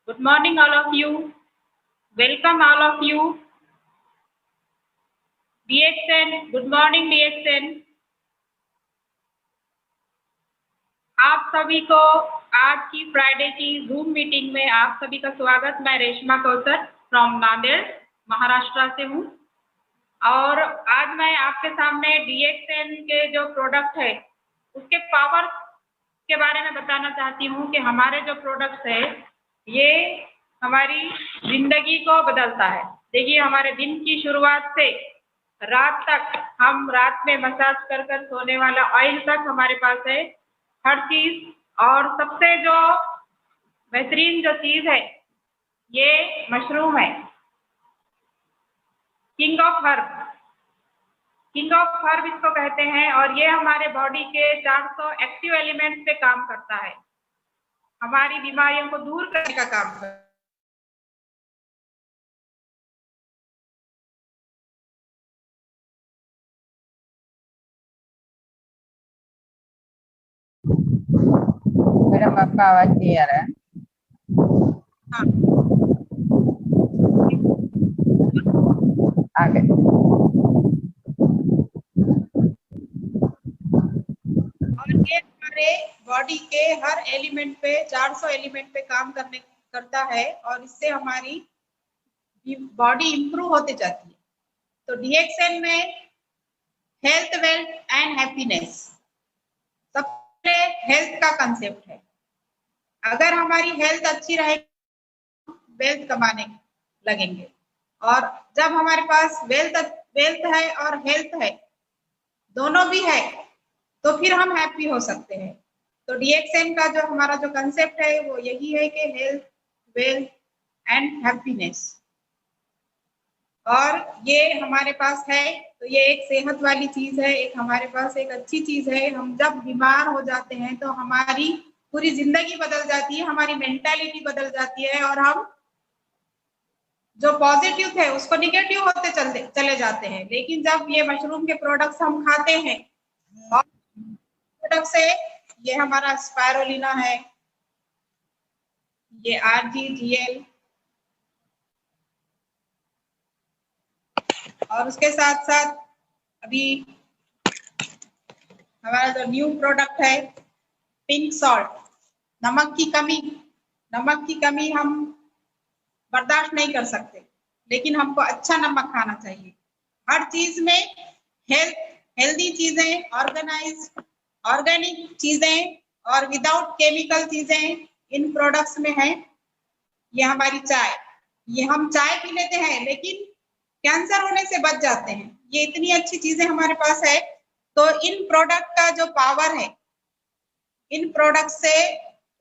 Good morning, all of you. Welcome, all of you. DXN, good morning, DXN. आप सभी को आज की फ्राइडे की जूम मीटिंग में आप सभी का स्वागत। मैं रेशमा कौसर फ्रॉम नांदेड़ महाराष्ट्र से हूँ और आज मैं आपके सामने DXN के जो प्रोडक्ट है उसके पावर के बारे में बताना चाहती हूँ कि हमारे जो प्रोडक्ट्स है ये हमारी जिंदगी को बदलता है। देखिए, हमारे दिन की शुरुआत से रात तक, हम रात में मसाज कर कर सोने वाला ऑयल तक हमारे पास है, हर चीज। और सबसे जो बेहतरीन जो चीज है ये मशरूम है, king of herb. King of herb इसको कहते हैं और ये हमारे बॉडी के 400 एक्टिव एलिमेंट्स पे काम करता है, हमारी बीमारियों को दूर करने का काम करता है। मैडम आपका आवाज नहीं आ रहा है। हाँ, आगे और ये हमारे बॉडी के हर एलिमेंट पे 400 एलिमेंट पे काम करता है और इससे हमारी बॉडी इंप्रूव होते जाती है। तो DXN में हेल्थ, वेल्थ एंड हैप्पीनेस, सबसे हेल्थ का कंसेप्ट है। अगर हमारी हेल्थ अच्छी रहेगी वेल्थ कमाने लगेंगे, और जब हमारे पास वेल्थ है और हेल्थ है, दोनों भी है, तो फिर हम हैप्पी हो सकते हैं। तो DXN का जो हमारा जो कंसेप्ट है वो यही है कि हेल्थ, वेल्थ एंड हैप्पीनेस। और ये हमारे पास है तो ये एक सेहत वाली चीज है, एक हमारे पास एक अच्छी चीज है। हम जब बीमार हो जाते हैं तो हमारी पूरी जिंदगी बदल जाती है, हमारी मेंटालिटी बदल जाती है और हम जो पॉजिटिव थे उसको निगेटिव होते चले जाते हैं। लेकिन जब ये मशरूम के प्रोडक्ट्स हम खाते हैं, और प्रोडक्ट से ये हमारा स्पायरुलिना है, ये RGGL, और उसके साथ साथ अभी हमारा जो न्यू प्रोडक्ट है पिंक सॉल्ट, नमक की कमी हम बर्दाश्त नहीं कर सकते, लेकिन हमको अच्छा नमक खाना चाहिए। हर चीज में हेल्दी चीजें, ऑर्गेनिक चीजें और विदाउट केमिकल चीजें इन प्रोडक्ट्स में है। ये हमारी चाय, ये हम चाय पी लेते हैं लेकिन कैंसर होने से बच जाते हैं। ये इतनी अच्छी चीजें हमारे पास है। तो इन प्रोडक्ट का जो पावर है, इन प्रोडक्ट से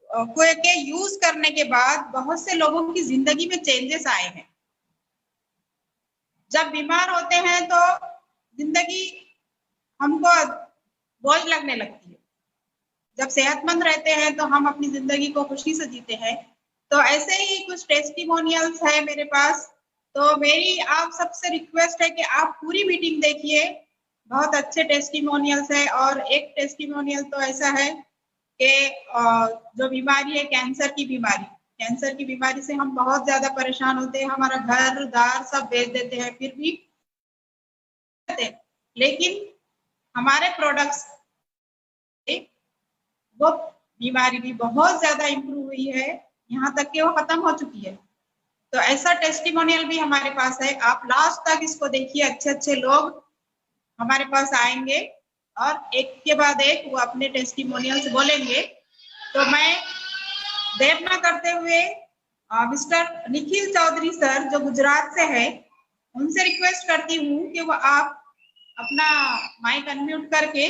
के यूज करने के बाद बहुत से लोगों की जिंदगी में चेंजेस आए हैं। जब बीमार होते हैं तो जिंदगी हमको बोझ लगने लगती है, जब सेहतमंद रहते हैं तो हम अपनी जिंदगी को खुशी से जीते हैं। तो ऐसे ही कुछ टेस्टिमोनियल्स है मेरे पास। तो मेरी आप सबसे रिक्वेस्ट है कि आप पूरी मीटिंग देखिए, बहुत अच्छे टेस्टिमोनियल्स है। और एक टेस्टिमोनियल तो ऐसा है कि जो बीमारी है कैंसर की बीमारी से हम बहुत ज्यादा परेशान होते हैं, हमारा घर दार सब बेच देते हैं, फिर भी लेकिन हमारे प्रोडक्ट्स वो बीमारी भी बहुत ज्यादा इम्प्रूव हुई है, यहाँ तक कि वो खत्म हो चुकी है। तो ऐसा टेस्टिमोनियल भी हमारे पास है। आप लास्ट तक इसको देखिए, अच्छे अच्छे लोग हमारे पास आएंगे और एक के बाद एक वो अपने टेस्टिमोनियल्स बोलेंगे। तो मैं देर न करते हुए मिस्टर निखिल चौधरी सर जो गुजरात से है, उनसे रिक्वेस्ट करती हूँ कि वो आप अपना माइक अनम्यूट करके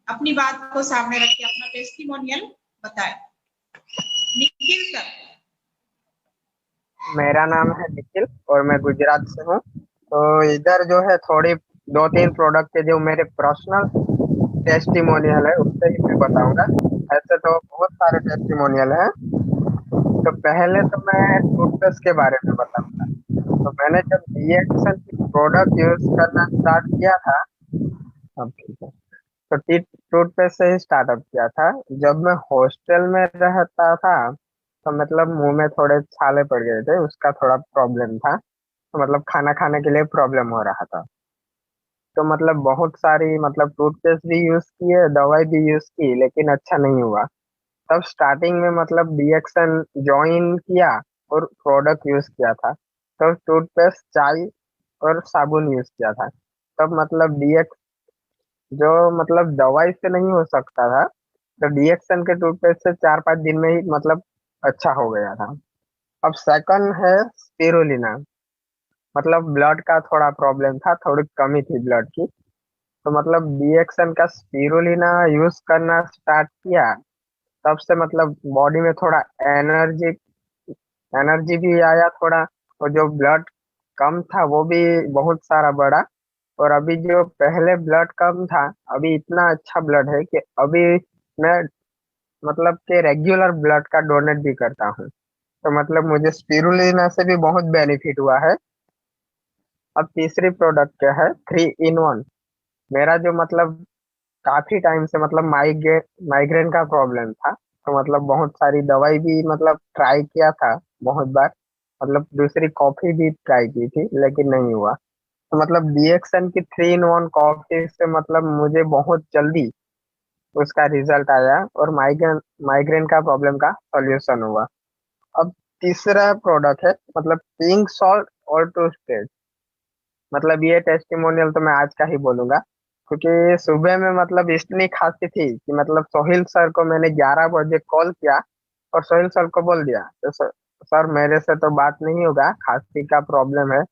अपनी बात को सामने रख के अपना टेस्टिमोनियल बताएं। निखिल सर। मेरा नाम है निखिल और मैं गुजरात से हूँ। तो इधर जो है थोड़ी 2-3 प्रोडक्ट है जो मेरे पर्सनल टेस्टिमोनियल है उससे ही मैं बताऊंगा। ऐसे तो बहुत सारे टेस्टिमोनियल हैं। तो पहले तो मैं टूथपेस्ट के बारे में बताऊंगा। तो मैंने जब DXN की प्रोडक्ट यूज करना स्टार्ट किया था, अब ठीक है, तो टूथपेस्ट से ही स्टार्टअप किया था। जब मैं हॉस्टल में रहता था तो मतलब मुंह में थोड़े छाले पड़ गए थे, उसका थोड़ा प्रॉब्लम था। तो मतलब खाना खाने के लिए प्रॉब्लम हो रहा था। तो मतलब बहुत सारी मतलब टूथपेस्ट भी यूज किए, दवाई भी यूज की, लेकिन अच्छा नहीं हुआ। तब स्टार्टिंग में मतलब डीएक्सन ज्वाइन किया और प्रोडक्ट यूज किया था। तो टूथपेस्ट, चाय और साबुन यूज किया था। तब मतलब डीएक्स जो मतलब दवाई से नहीं हो सकता था, तो डीएक्सन के टूथपेस्ट से 4-5 दिन में ही मतलब अच्छा हो गया था। अब सेकंड है स्पिरुलिना। मतलब ब्लड का थोड़ा प्रॉब्लम था, थोड़ी कमी थी ब्लड की। तो मतलब डीएक्सन का स्पिरुलिना यूज करना स्टार्ट किया। तब से मतलब बॉडी में थोड़ा एनर्जी एनर्जी भी आया थोड़ा। और जो ब्लड कम था वो भी बहुत सारा बढ़ा। और अभी जो पहले ब्लड कम था, अभी इतना अच्छा ब्लड है कि अभी मैं मतलब कि रेगुलर ब्लड का डोनेट भी करता हूँ। तो मतलब मुझे स्पिरुलिना से भी बहुत बेनिफिट हुआ है। अब तीसरी प्रोडक्ट क्या है, 3 in 1। मेरा जो मतलब काफी टाइम से मतलब माइग्रेन का प्रॉब्लम था। तो मतलब बहुत सारी दवाई भी मतलब ट्राई किया था बहुत बार। मतलब दूसरी कॉफी भी ट्राई की थी, लेकिन नहीं हुआ। तो मतलब डीएक्सन की 3 in 1 कॉफी से मतलब मुझे बहुत जल्दी उसका रिजल्ट आया और माइग्रेन माइग्रेन का प्रॉब्लम का सॉल्यूशन हुआ। अब तीसरा प्रोडक्ट है मतलब पिंक सॉल्ट और टूथपेस्ट। मतलब ये टेस्टिमोनियल तो मैं आज का ही बोलूंगा, क्योंकि सुबह में मतलब इतनी खांसी थी कि मतलब सोहिल सर को मैंने 11 बजे कॉल किया और सोहिल सर को बोल दिया तो सर मेरे से तो बात नहीं होगा, खांसी का प्रॉब्लम है।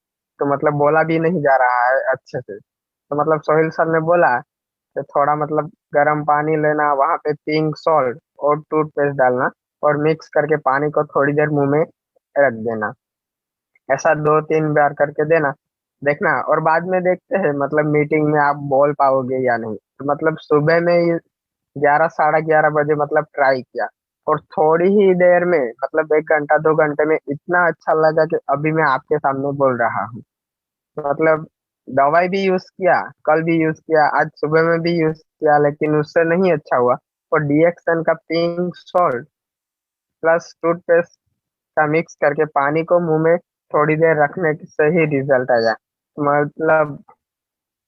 तो मतलब बोला भी नहीं जा रहा है अच्छे से। तो मतलब सोहिल सर ने बोला कि थोड़ा मतलब गर्म पानी लेना, वहां पे पिंक सॉल्ट और टूथपेस्ट डालना और मिक्स करके पानी को थोड़ी देर मुंह में रख देना। ऐसा 2-3 बार करके देना, देखना और बाद में देखते हैं मतलब मीटिंग में आप बोल पाओगे या नहीं। तो मतलब सुबह में ही 11, साढ़े 11 बजे मतलब ट्राई किया। और थोड़ी ही देर में मतलब 1 घंटा 2 घंटे में इतना अच्छा लगा कि अभी मैं आपके सामने बोल रहा हूँ। तो मतलब दवाई भी यूज किया, कल भी यूज किया, आज सुबह में भी यूज किया, लेकिन उससे नहीं अच्छा हुआ। और डीएक्सन का पिंक सॉल्ट प्लस टूथपेस्ट का मिक्स करके पानी को मुंह में थोड़ी देर रखने से ही रिजल्ट आया। मतलब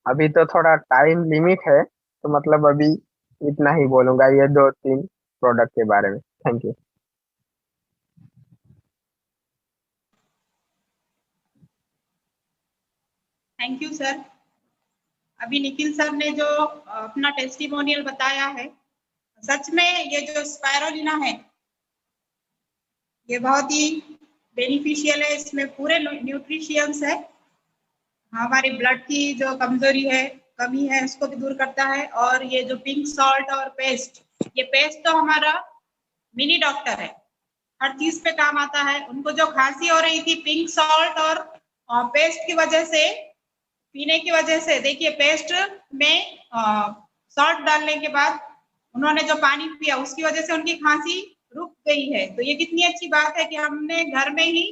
अभी तो थोड़ा टाइम लिमिट है, तो मतलब अभी इतना ही बोलूंगा ये 2-3 प्रोडक्ट के बारे में। Thank you. Thank you sir. अभी निखिल सर ने जो अपना टेस्टिमोनियल बताया है, सच में ये जो स्पायरोलिना है ये बहुत ही बेनिफिशियल है। इसमें पूरे न्यूट्रिशियंस है। हमारी ब्लड की जो कमजोरी है, कमी है, उसको भी दूर करता है। और ये जो पिंक सॉल्ट और पेस्ट, ये पेस्ट तो हमारा मिनी डॉक्टर है, हर चीज पे काम आता है। उनको जो खांसी हो रही थी, पिंक सॉल्ट और पेस्ट की वजह से, पीने की वजह से, देखिए पेस्ट में सॉल्ट डालने के बाद उन्होंने जो पानी पिया उसकी वजह से उनकी खांसी रुक गई है। तो ये कितनी अच्छी बात है कि हमने घर में ही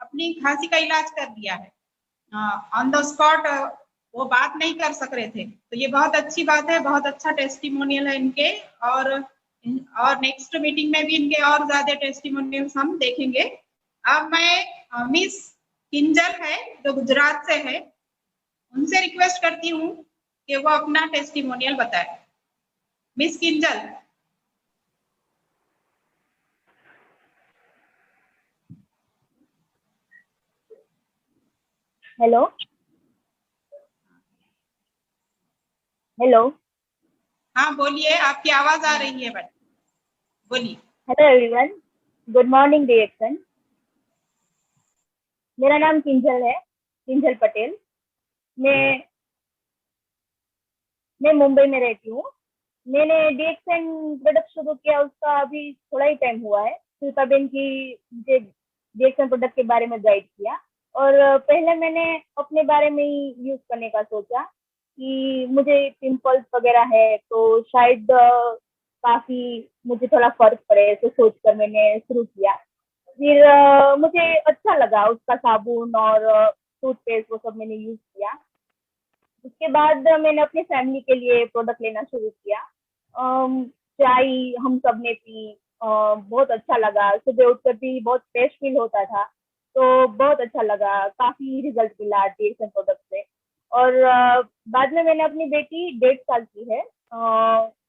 अपनी खांसी का इलाज कर दिया है। ऑन द स्पॉट वो बात नहीं कर सक रहे थे, तो ये बहुत अच्छी बात है, बहुत अच्छा टेस्टिमोनियल है इनके। और नेक्स्ट मीटिंग में भी इनके और ज्यादा टेस्टिमोनियल्स हम देखेंगे। अब मैं मिस किंजल है जो गुजरात से है, उनसे रिक्वेस्ट करती हूँ कि वो अपना टेस्टिमोनियल बताए। मिस किंजल। हेलो। हेलो। हाँ बोलिए, आपकी आवाज आ रही है बट बोलिए। Hello everyone. Good morning DXN. मेरा नाम किंजल है, किंजल पटेल। मैं मैं मुंबई में रहती हूँ। मैंने डिएक्सन प्रोडक्ट शुरू किया, उसका अभी थोड़ा ही टाइम हुआ है। शिल्पा बेन की मुझे डिएक्सन प्रोडक्ट के बारे में गाइड किया। और पहले मैंने अपने बारे में ही यूज करने का सोचा कि मुझे पिंपल्स वगैरह है तो शायद काफी मुझे थोड़ा फर्क पड़े, तो सोचकर मैंने शुरू किया। फिर मुझे अच्छा लगा उसका साबुन और टूथपेस्ट, वो सब मैंने यूज किया। उसके बाद मैंने अपनी फैमिली के लिए प्रोडक्ट लेना शुरू किया। चाय हम सब ने पी, बहुत अच्छा लगा। सुबह उठकर भी बहुत फ्रेश फील होता था, तो बहुत अच्छा लगा। काफी रिजल्ट मिला डीएक्सन प्रोडक्ट से। और बाद में मैंने अपनी बेटी 1.5 साल की है,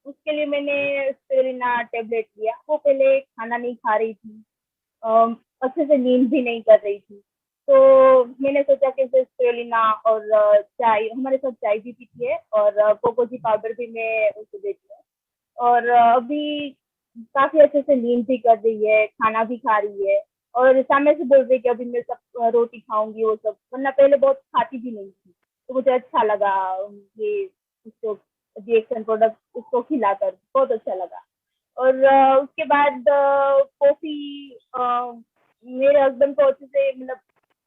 उसके लिए मैंने स्पिरुलिना टेबलेट लिया। वो पहले खाना नहीं खा रही थी, अच्छे से नींद भी नहीं कर रही थी, तो मैंने सोचा कि उसे स्पिरुलिना और चाय, हमारे साथ चाय भी पीती है, और कोकोजी पाउडर भी मैं उसे देती हूँ। और अभी काफी अच्छे से नींद भी कर रही है, खाना भी खा रही है, और सामने से बोल रही है कि अभी मैं सब रोटी खाऊंगी वो सब, वरना पहले बहुत खाती भी नहीं थी। तो मुझे अच्छा लगा ये उसको डीएक्सन प्रोडक्ट उसको खिलाकर, बहुत अच्छा लगा। और उसके बाद कॉफी, मेरे हस्बैंड को अच्छे से मतलब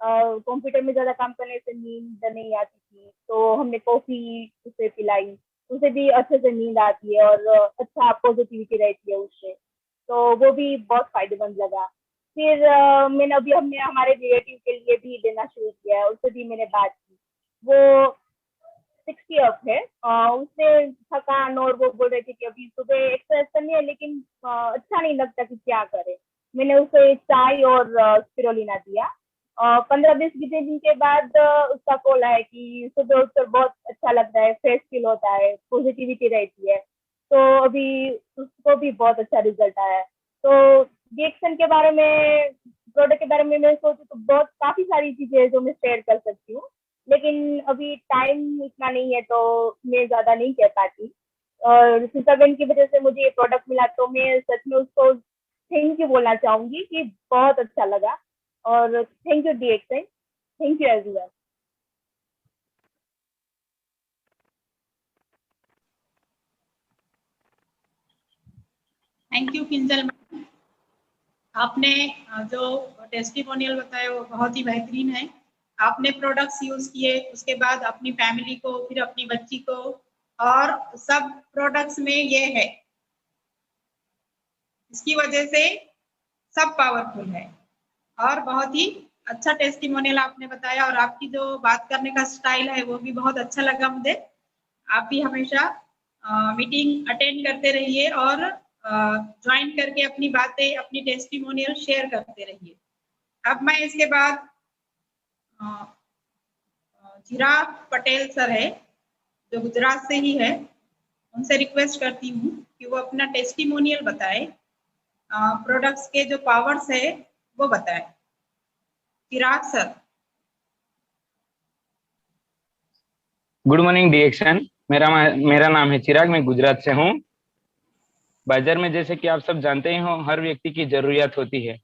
कंप्यूटर में ज्यादा काम करने से नींद नहीं आती थी, तो हमने कॉफी उसे पिलाई। उसे भी अच्छे से नींद आती है, और अच्छा पॉजिटिविटी रहती है उससे, तो वो भी बहुत फायदेमंद लगा। फिर मैंने अभी हमने हमारे रिलेटिव के लिए भी देना शुरू किया है, उससे भी मैंने बात की। वो 60 अप है, उसने थकान, और वो बोल रहे थे कि अभी सुबह एक्सरसाइज करनी है, लेकिन अच्छा नहीं लगता कि क्या करे। मैंने उसे चाय और स्पिरुलिना दिया। 15-20 दिन के बाद उसका कॉल आया कि सुबह उठकर बहुत अच्छा लगता है, फ्रेश फील होता है, पॉजिटिविटी रहती है। तो अभी उसको भी बहुत अच्छा रिजल्ट आया है। तो डीएक्सन के बारे में, प्रोडक्ट के बारे में मैं सोचूं तो बहुत काफी सारी चीजें हैं जो मैं शेयर कर सकती हूँ, लेकिन अभी टाइम इतना नहीं है, तो मैं ज्यादा नहीं कह पाती। और सीताबेन की वजह से मुझे ये प्रोडक्ट मिला, तो मैं सच में उसको थैंक यू बोलना चाहूंगी कि बहुत अच्छा लगा। और थैंक यू डीएक्सन, thank you everyone. Thank you Kinjal ma'am. आपने जो टेस्टिमोनियल बताया वो बहुत ही बेहतरीन है। आपने प्रोडक्ट्स यूज किए, उसके बाद अपनी फैमिली को, फिर अपनी बच्ची को, और सब प्रोडक्ट्स में ये है, इसकी वजह से सब पावरफुल है। और बहुत ही अच्छा टेस्टिमोनियल आपने बताया, और आपकी जो बात करने का स्टाइल है वो भी बहुत अच्छा लगा मुझे। आप भी हमेशा मीटिंग अटेंड करते रहिए, और ज्वाइन करके अपनी बातें, अपनी टेस्टिमोनियल शेयर करते रहिए। अब मैं इसके बाद चिराग पटेल सर है, जो गुजरात से ही है, उनसे रिक्वेस्ट करती हूँ कि वो अपना टेस्टिमोनियल बताए, प्रोडक्ट्स के जो पावर्स है वो बताए। चिराग सर। गुड मॉर्निंग डीएक्सन। मेरा नाम है चिराग, मैं गुजरात से हूँ। बाजार में जैसे कि आप सब जानते ही हो, हर व्यक्ति की जरूरियात होती है।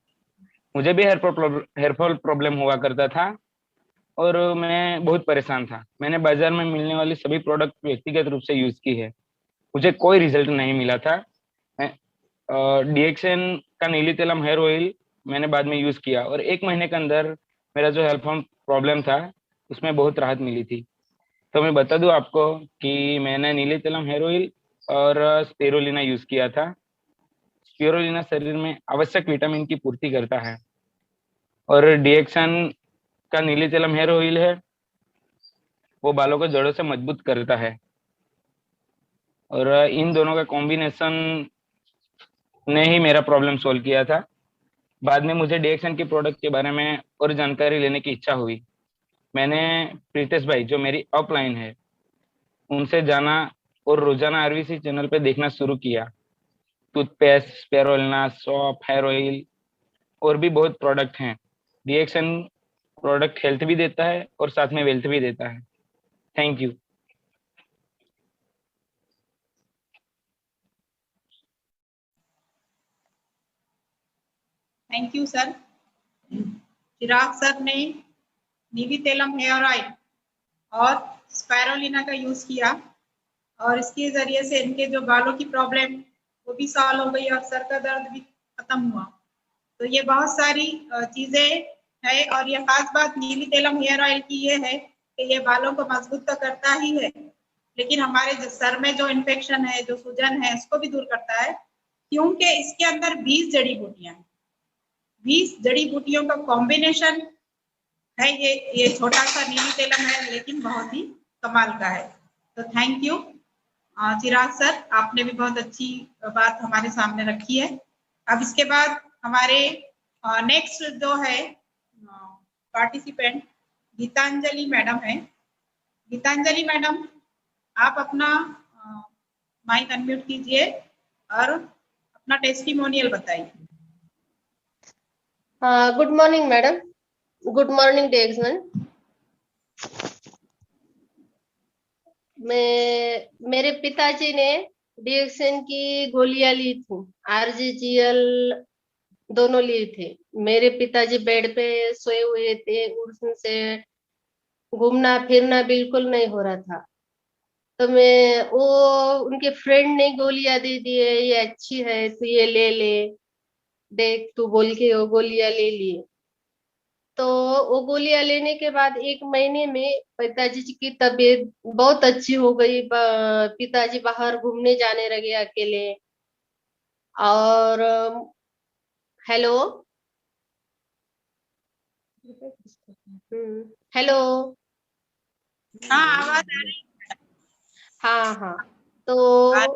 मुझे भी हेयरफॉल प्रॉब्लम हुआ करता था, और मैं बहुत परेशान था। मैंने बाजार में मिलने वाली सभी प्रोडक्ट व्यक्तिगत रूप से यूज की है, मुझे कोई रिजल्ट नहीं मिला था। डीएक्सन का नीली तेलम हेयर ऑयल मैंने बाद में यूज किया, और 1 महीने के अंदर मेरा जो हेयरफॉल प्रॉब्लम था उसमें बहुत राहत मिली थी। तो मैं बता दूं आपको कि मैंने नीले तिलम हेयर ऑयल और स्पिरुलिना यूज किया था। स्पिरुलिना शरीर में आवश्यक विटामिन की पूर्ति करता है, और डीएक्सन का नीले तिलम हेयर ऑयल है, वो बालों को जड़ों से मजबूत करता है। और इन दोनों का कॉम्बिनेशन ने ही मेरा प्रॉब्लम सोल्व किया था। बाद में मुझे डीएक्सन के प्रोडक्ट के बारे में और जानकारी लेने की इच्छा हुई। मैंने प्रीतेश भाई, जो मेरी अपलाइन है, उनसे जाना, और रोजाना आरवीसी चैनल पे देखना शुरू किया। Toothpaste, spirulina, soap, hair oil और भी बहुत प्रोडक्ट हैं। डीएक्सन प्रोडक्ट हेल्थ भी देता है और साथ में वेल्थ भी देता है। Thank you. Thank you sir. Chirag sir ने नीली तेलम हेयर ऑयल और स्पायरोलिना का यूज किया, और इसके जरिए से इनके जो बालों की प्रॉब्लम वो भी सॉल्व हो गई, और सर का दर्द भी खत्म हुआ। तो ये बहुत सारी चीजें है, और ये खास बात नीली तेलम हेयर ऑयल की ये है कि ये बालों को मजबूत तो करता ही है, लेकिन हमारे जो सर में जो इन्फेक्शन है, जो सूजन है, उसको भी दूर करता है, क्योंकि इसके अंदर 20 जड़ी बूटियां हैं। 20 जड़ी बूटियों का कॉम्बिनेशन है ये छोटा सा नीली तेलम है, लेकिन बहुत ही कमाल का है। तो थैंक यू चिराग सर, आपने भी बहुत अच्छी बात हमारे सामने रखी है। अब इसके बाद हमारे नेक्स्ट जो है पार्टिसिपेंट गीतांजलि मैडम है। गीतांजलि मैडम, आप अपना माइक अनम्यूट कीजिए और अपना टेस्टिमोनियल बताइए। Good morning madam, good morning डेक्सन। मेरे पिताजी ने डिएक्सन की गोलियां ली थी, आरजीजीएल दोनों लिए थे। मेरे पिताजी बेड पे सोए हुए थे, उनसे घूमना फिरना बिल्कुल नहीं हो रहा था। तो मैं वो उनके फ्रेंड ने गोलियां दे दी है, ये अच्छी है तो ये ले ले, देख तू बोल के वो गोलियां ले लिए। तो वो गोलियां लेने के बाद 1 महीने में पिताजी की तबीयत बहुत अच्छी हो गई। पिताजी बाहर घूमने जाने लगे अकेले। और हेलो हेलो, हाँ, आवाज आ रही हाँ हाँ। तो है।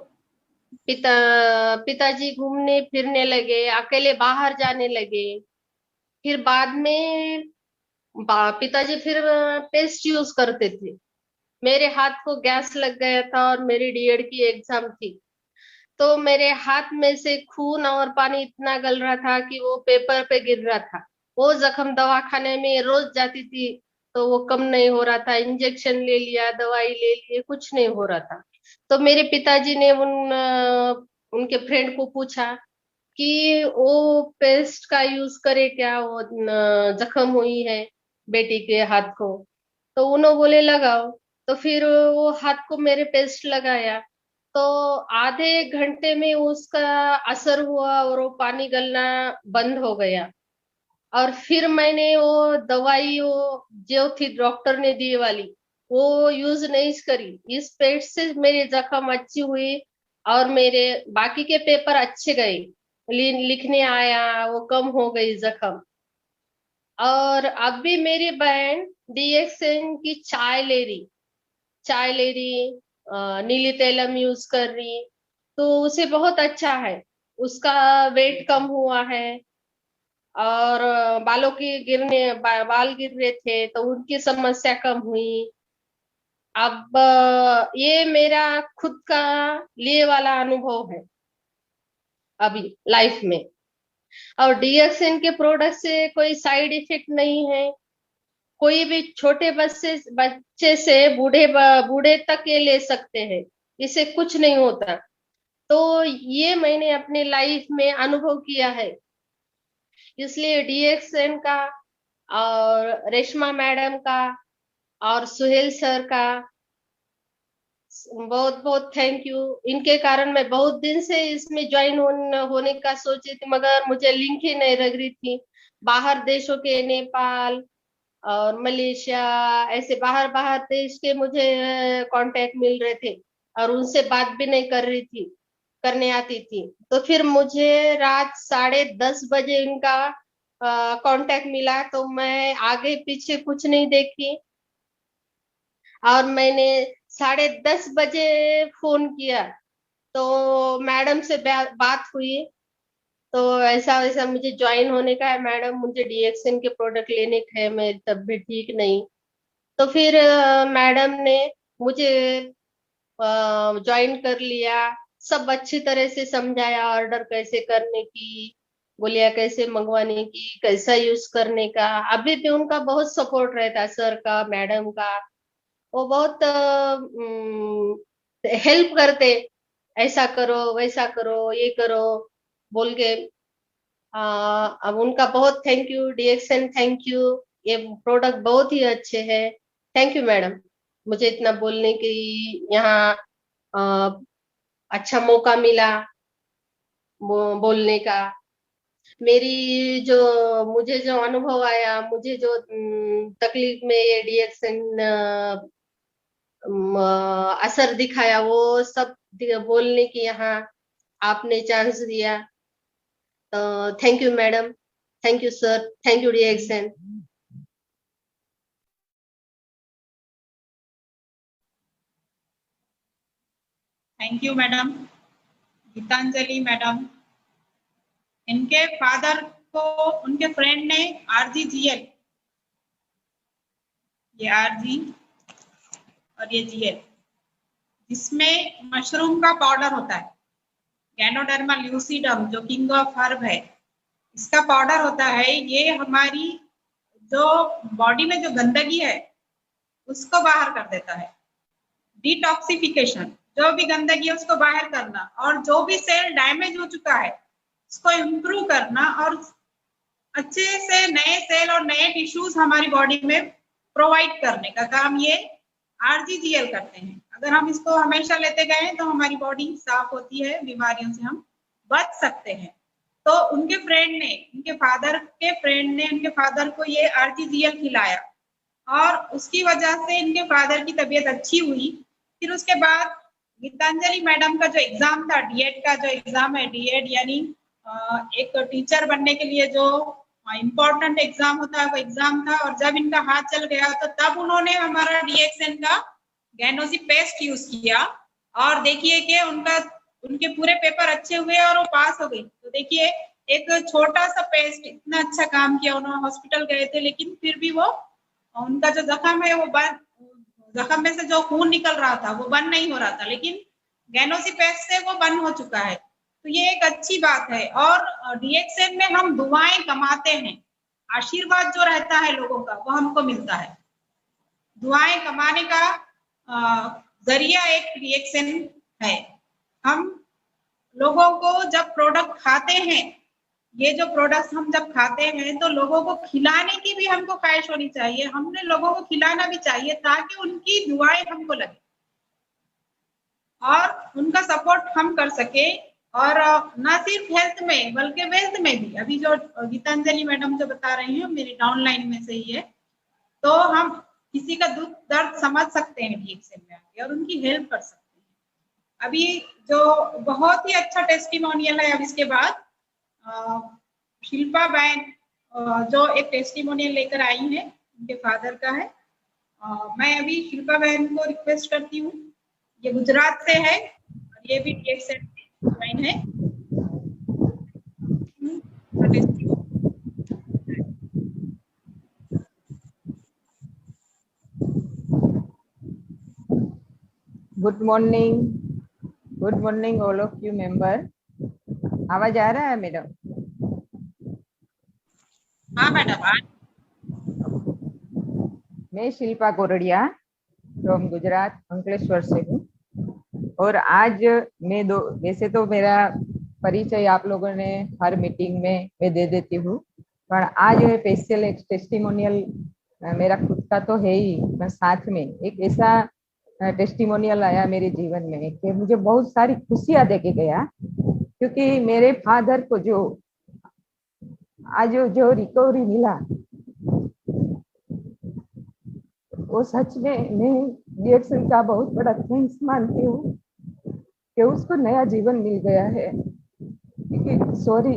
पिताजी घूमने फिरने लगे, अकेले बाहर जाने लगे। फिर बाद में पिताजी फिर पेस्ट यूज करते थे। मेरे हाथ को गैस लग गया था और मेरी डीएड की एग्जाम थी। तो मेरे हाथ में से खून और पानी इतना गल रहा था कि वो पेपर पे गिर रहा था। वो जख्म दवाखाने में रोज जाती थी तो वो कम नहीं हो रहा था। इंजेक्शन ले लिया, दवाई ले लिए, कुछ नहीं हो रहा था। तो मेरे पिताजी ने उनके फ्रेंड को पूछा कि वो पेस्ट का यूज करे क्या, वो जख्म हुई है बेटी के हाथ को। तो उन्होंने बोले लगाओ। तो फिर वो हाथ को मेरे पेस्ट लगाया तो आधे घंटे में उसका असर हुआ और वो पानी गलना बंद हो गया। और फिर मैंने वो दवाई वो जो थी डॉक्टर ने दी वाली वो यूज नहीं करी। इस पेस्ट से मेरी जख्म अच्छी हुई और मेरे बाकी के पेपर अच्छे गए, लिखने आया, वो कम हो गई जख्म। और अब भी मेरी बहन डीएक्सन की चाय ले रही, नीली तेलम यूज कर रही, तो उसे बहुत अच्छा है। उसका वेट कम हुआ है। और बालों की बाल गिर रहे थे तो उनकी समस्या कम हुई। अब ये मेरा खुद का लिए वाला अनुभव है अभी लाइफ में। और डीएक्सन के प्रोडक्ट से कोई साइड इफेक्ट नहीं है। कोई भी छोटे बच्चे से बूढ़े तक ये ले सकते हैं, इसे कुछ नहीं होता। तो ये मैंने अपनी लाइफ में अनुभव किया है। इसलिए डीएक्सन का और रेशमा मैडम का और सुहेल सर का बहुत बहुत थैंक यू। इनके कारण मैं बहुत दिन से इसमें ज्वाइन होने का सोची थी, मगर मुझे लिंक ही नहीं लग रही थी। बाहर देशों के, नेपाल और मलेशिया, ऐसे बाहर बाहर देश के मुझे कांटेक्ट मिल रहे थे और उनसे बात भी नहीं करने आती थी। तो फिर मुझे रात 10:30 बजे इनका कांटेक्ट मिला तो मैं आगे पीछे कुछ नहीं देखी और मैंने 10:30 बजे फोन किया। तो मैडम से बात हुई तो ऐसा वैसा मुझे ज्वाइन होने का है मैडम, मुझे डीएक्सन के प्रोडक्ट लेने का है, मेरी तबीयत ठीक नहीं। तो फिर मैडम ने मुझे ज्वाइन कर लिया। सब अच्छी तरह से समझाया, ऑर्डर कैसे करने की, गोलियां कैसे मंगवाने की, कैसा यूज करने का। अभी भी उनका बहुत सपोर्ट रहता है, सर का, मैडम का। वो बहुत हेल्प करते, ऐसा करो वैसा करो ये करो बोल के। अब उनका बहुत थैंक यू, डीएक्सन थैंक यू। ये प्रोडक्ट बहुत ही अच्छे हैं। थैंक यू मैडम, मुझे इतना बोलने की यहाँ अच्छा मौका मिला बोलने का। मेरी जो मुझे जो अनुभव आया, मुझे जो तकलीफ में ये डीएक्सन असर दिखाया, वो सब बोलने की यहाँ आपने चांस दिया। तो thank you madam, thank you sir, thank you डीएक्सन। Thank you madam, Geetanjali madam. इनके फादर को उनके फ्रेंड ने RGGL, ये RG और ये GL, जिसमें मशरूम का पाउडर होता है, गैनोडर्मा ल्यूसिडम जो किंग ऑफ हर्ब है, इसका पाउडर होता है। ये हमारी जो बॉडी में जो गंदगी है उसको बाहर कर देता है। डिटॉक्सिफिकेशन, जो भी गंदगी है उसको बाहर करना, और जो भी सेल डैमेज हो चुका है उसको इम्प्रूव करना, और अच्छे से नए सेल और नए टिश्यूज हमारी बॉडी में प्रोवाइड करने का काम ये RGGL करते हैं। अगर हम इसको हमेशा लेते गए तो हमारी बॉडी साफ होती है, बीमारियों से हम बच सकते हैं। तो उनके फ्रेंड ने, उनके फादर के फ्रेंड ने उनके फादर को ये RGGL खिलाया, और उसकी वजह से इनके फादर की तबीयत अच्छी हुई। फिर उसके बाद गीतांजलि मैडम का जो एग्जाम था, डीएड का जो एग्जाम है, डीएड यानी एक टीचर बनने के लिए जो इम्पोर्टेंट एग्जाम होता है, वो एग्जाम था। और जब इनका हाथ चल गया तो तब उन्होंने हमारा DXN का गैनोजी पेस्ट यूज किया, और देखिए कि उनके पूरे पेपर अच्छे हुए और वो पास हो गई। तो देखिए एक छोटा सा पेस्ट इतना अच्छा काम किया। उन्होंने हॉस्पिटल गए थे, लेकिन फिर भी वो उनका जो जख्म है वो जख्म में से जो खून निकल रहा था वो बंद नहीं हो रहा था, लेकिन गैनोजी पेस्ट से वो बंद हो चुका है। तो ये एक अच्छी बात है। और DXN में हम दुआएं कमाते हैं, आशीर्वाद जो रहता है लोगों का वो हमको मिलता है। दुआएं कमाने का जरिया एक DXN है। हम लोगों को जब प्रोडक्ट खाते हैं, ये जो प्रोडक्ट्स हम जब खाते हैं तो लोगों को खिलाने की भी हमको ख्वाहिश होनी चाहिए। हमने लोगों को खिलाना भी चाहिए ताकि उनकी दुआएं हमको लगे और उनका सपोर्ट हम कर सके। और ना सिर्फ हेल्थ में बल्कि वेल्थ में भी। अभी जो गीतांजलि मैडम जो बता रही हैं मेरी डाउनलाइन में से ही है, तो हम किसी का दुख दर्द समझ सकते हैं DXN में आके और उनकी हेल्प कर सकते हैं। अभी जो बहुत ही अच्छा टेस्टिमोनियल है, अब इसके बाद शिल्पा बहन जो एक टेस्टिमोनियल लेकर आई है, उनके फादर का है। मैं अभी शिल्पा बहन को रिक्वेस्ट करती हूँ, ये गुजरात से है और ये भी DXN में ज्वाइन है। Good morning all of you member. आवाज आ रहा है मैडम? हाँ मैडम। मैं शिल्पा कोरडिया फ्रॉम गुजरात अंकलेश्वर से हूँ। और आज मैं वैसे तो मेरा परिचय आप लोगों ने हर मीटिंग में मैं दे देती हूँ, पर आज स्पेशल एक टेस्टिमोनियल मेरा खुद का तो है ही, पर साथ में एक ऐसा टेस्टिमोनियल आया मेरे जीवन में कि मुझे बहुत सारी खुशियां देके गया। क्योंकि मेरे फादर को जो आज जो रिकवरी मिला, वो सच में मैं DXN का बहुत बड़ा थैंक्स मानती हूँ कि उसको नया जीवन मिल गया है। क्योंकि सॉरी,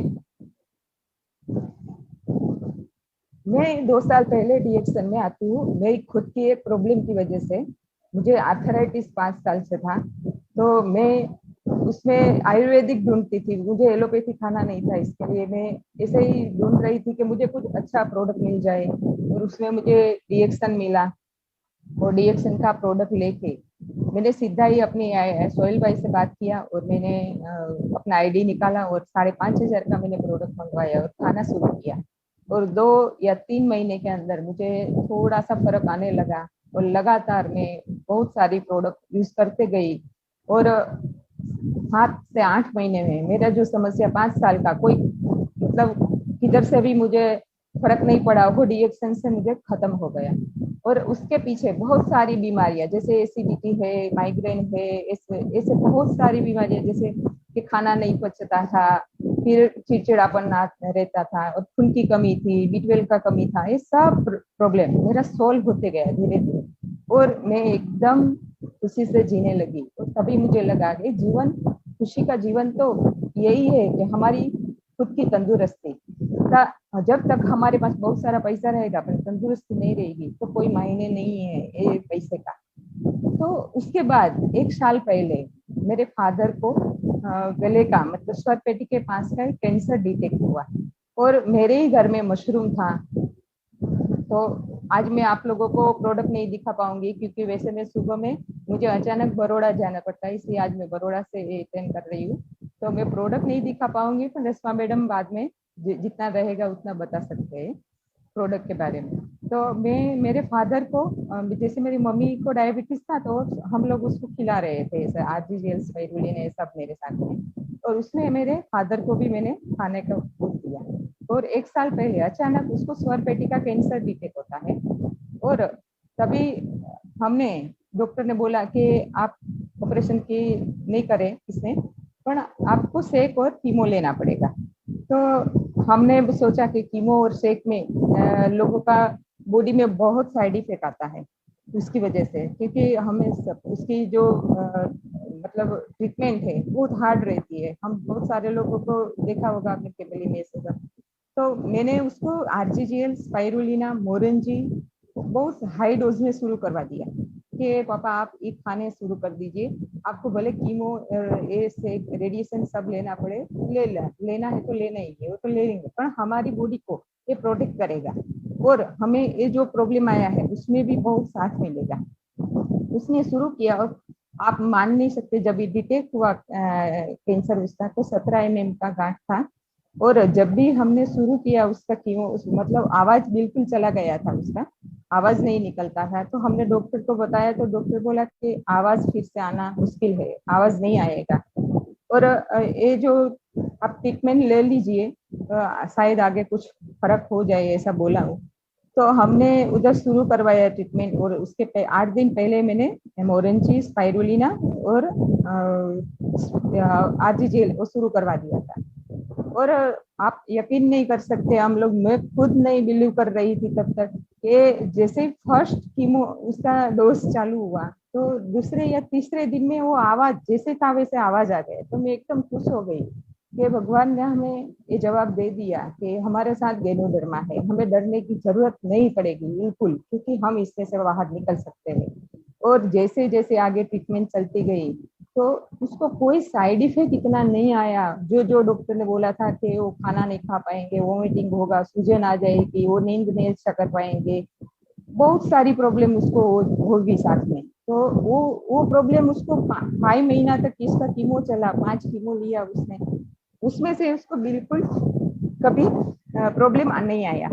मैं 2 साल पहले DXN में आती हूँ। मेरी खुद की एक प्रॉब्लम की वजह से मुझे आर्थराइटिस 5 साल से था, तो मैं उसमें आयुर्वेदिक ढूंढती थी। मुझे एलोपैथी खाना नहीं था, इसके लिए मैं ऐसे ही ढूंढ रही थी कि मुझे कुछ अच्छा प्रोडक्ट मिल जाए, और उसमें मुझे DXN मिला। और DXN का प्रोडक्ट लेके मैंने सीधा ही अपनी सोहेल भाई से बात किया और मैंने अपना ID निकाला और 5,500 का मैंने प्रोडक्ट मंगवाया और खाना शुरू किया। और 2 या 3 महीने के अंदर मुझे थोड़ा सा फर्क आने लगा और लगातार मैं बहुत सारी प्रोडक्ट यूज करते गई। और 7 से 8 महीने में मेरा जो समस्या 5 साल का कोई मतलब किधर से भी मुझे फर्क नहीं पड़ा, वो DXN से मुझे खत्म हो गया। और उसके पीछे बहुत सारी बीमारियां जैसे एसिडिटी है, माइग्रेन है, ऐसे बहुत सारी बीमारियां, जैसे कि खाना नहीं पचता था, फिर चिड़चिड़ापन रहता था, और खून की कमी थी, B12 का कमी था। ये सब प्रॉब्लम मेरा सॉल्व होते गया धीरे धीरे, और मैं एकदम खुशी से जीने लगी। और तभी मुझे लगा कि जीवन, खुशी का जीवन तो यही है कि हमारी खुद की तंदुरुस्ती। जब तक हमारे पास बहुत सारा पैसा रहेगा पर तंदुरुस्ती नहीं रहेगी तो कोई मायने नहीं है ये पैसे का। तो उसके बाद 1 साल पहले मेरे फादर को गले का मतलब स्वर पेटी के पास का कैंसर डिटेक्ट हुआ और मेरे ही घर में मशरूम था। तो आज मैं आप लोगों को प्रोडक्ट नहीं दिखा पाऊंगी क्योंकि वैसे मैं सुबह में मुझे अचानक बड़ौदा जाना पड़ता है, इसलिए आज मैं बड़ौदा से अटेंड कर रही हूँ। तो मैं प्रोडक्ट नहीं दिखा पाऊंगी, पर रेशमा मैडम बाद में जितना रहेगा उतना बता सकते हैं प्रोडक्ट के बारे में। तो मैं मेरे फादर को जैसे मेरी मम्मी को डायबिटीज था तो हम लोग उसको खिला रहे थे ऐसे आरजीजीएल स्पाइरुलिन ये सब मेरे साथ में, और उसने मेरे फादर को भी मैंने खाने का दिया। और 1 साल पहले अचानक उसको स्वर पेटी का कैंसर डिटेक्ट होता है और तभी हमने डॉक्टर ने बोला कि आप ऑपरेशन की नहीं करें इसमें, पर आपको सेक और कीमो लेना पड़ेगा। तो हमने सोचा कि कीमो और सेक में लोगों का बॉडी में बहुत साइड इफेक्ट आता है उसकी वजह से, क्योंकि हमें उसकी जो मतलब ट्रीटमेंट है बहुत हार्ड रहती है। हम बहुत सारे लोगों को देखा होगा आपने फैमिली में ऐसे सब। तो मैंने उसको आरजीजीएल स्पाइरुलिना मोरेंजी बहुत हाई डोज में शुरू करवा दिया कि पापा आप ये खाने शुरू कर दीजिए, आपको भले कीमो से रेडिएशन सब लेना पड़े लेना है तो लेना ही है, वो तो ले लेंगे, पर हमारी बॉडी को ये प्रोटेक्ट करेगा और हमें ये जो प्रॉब्लम आया है उसमें भी बहुत साथ मिलेगा। उसने शुरू किया और आप मान नहीं सकते, जब ये डिटेक्ट हुआ कैंसर उसका तो 17 mm का गांठ था। और जब भी हमने शुरू किया उसका कीमो मतलब आवाज बिल्कुल चला गया था, उसका आवाज नहीं निकलता था। तो हमने डॉक्टर को बताया तो डॉक्टर बोला कि आवाज फिर से आना मुश्किल है, आवाज नहीं आएगा और ये जो आप ट्रीटमेंट ले लीजिए शायद आगे कुछ फर्क हो जाए, ऐसा बोला हूँ। तो हमने उधर शुरू करवाया ट्रीटमेंट और उसके 8 दिन पहले मैंने मोरेंजी स्पाइरुलिना और आरजीजीएल वो शुरू करवा दिया था। और आप यकीन नहीं कर सकते, हम लोग, मैं खुद नहीं बिलीव कर रही थी तब तक कि जैसे ही फर्स्ट कीमो उसका डोज चालू हुआ तो दूसरे या तीसरे दिन में वो आवाज जैसे था वैसे आवाज आ गए। तो मैं एकदम खुश हो गई कि भगवान ने हमें ये जवाब दे दिया कि हमारे साथ गैनोडर्मा है, हमें डरने की जरूरत नहीं पड़ेगी बिल्कुल, क्योंकि हम इसमें से बाहर निकल सकते हैं। और जैसे जैसे आगे ट्रीटमेंट चलती गई तो उसको कोई साइड इफेक्ट इतना नहीं आया। जो डॉक्टर ने बोला था कि वो खाना नहीं खा पाएंगे, वोमिटिंग होगा, सूजन आ जाएगी, वो नींद नहीं अच्छा कर पाएंगे, बहुत सारी प्रॉब्लम उसको होगी साथ में। तो वो प्रॉब्लम उसको 5 महीना तक इसका कीमो चला, 5 कीमो लिया उसने, उसमें से उसको बिल्कुल कभी प्रॉब्लम नहीं आया।